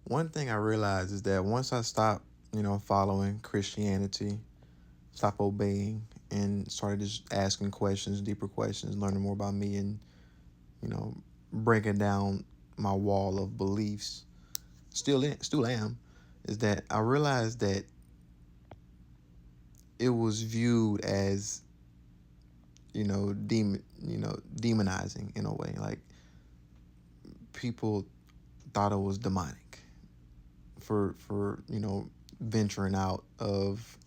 One thing I realized is that once I stopped, following Christianity, stopped obeying, and started just asking questions, deeper questions, learning more about me, and you know, breaking down my wall of beliefs. Still am. Is that I realized that it was viewed as demonizing in a way. Like people thought it was demonic for venturing out of.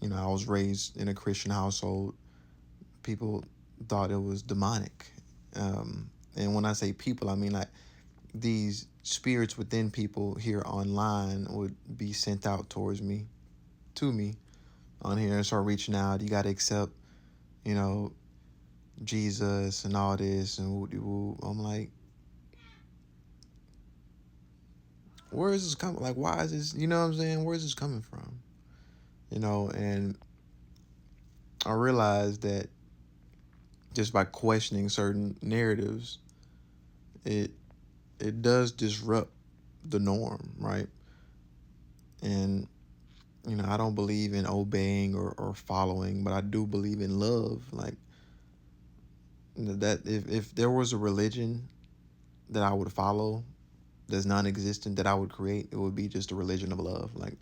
I was raised in a Christian household. People thought it was demonic. And when I say people, I mean like these spirits within people here online would be sent out towards me, to me, on here and start reaching out. You got to accept, you know, Jesus and all this and woo. I'm like, where is this coming? Like, why is this? You know what I'm saying? Where is this coming from? And I realized that just by questioning certain narratives, it it does disrupt the norm, right? And I don't believe in obeying or following, but I do believe in love. Like that, if there was a religion that I would follow that's non-existent that I would create, it would be just a religion of love. Like,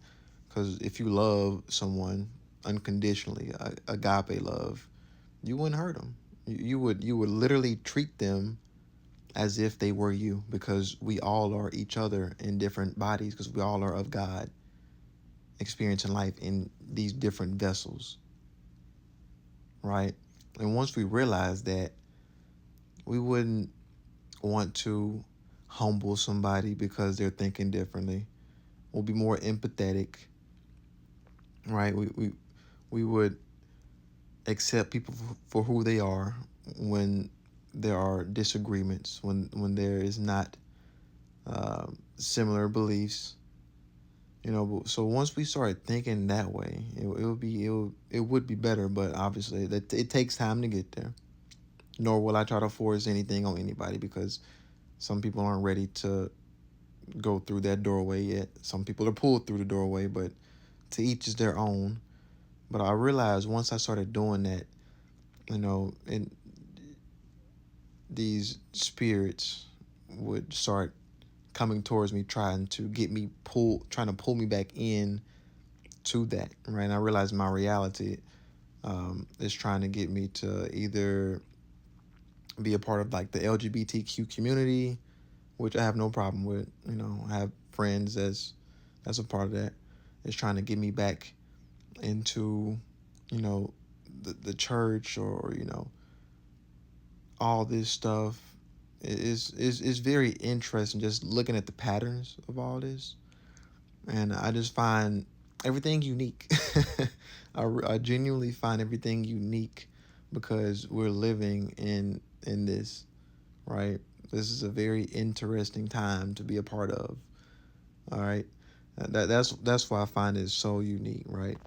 because if you love someone unconditionally, agape love, you wouldn't hurt them. You would literally treat them as if they were you, because we all are each other in different bodies, because we all are of God, experiencing life in these different vessels, right? And once we realize that, we wouldn't want to humble somebody because they're thinking differently. We'll be more empathetic, right? We would accept people for who they are when there are disagreements, when there is not similar beliefs. So once we start thinking that way, it would be better. But obviously, that it takes time to get there. Nor will I try to force anything on anybody, because some people aren't ready to go through that doorway yet. Some people are pulled through the doorway, but to each is their own. But I realized once I started doing that, and these spirits would start coming towards me, trying to pull me back in to that, right? And I realized my reality is trying to get me to either be a part of like the LGBTQ community, which I have no problem with. I have friends that's a part of that. It's trying to get me back into, you know, the church, or all this stuff. Is very interesting, just looking at the patterns of all this, and I just find everything unique. I genuinely find everything unique, because we're living in this, right? This is a very interesting time to be a part of. All right, that's why I find it so unique, right?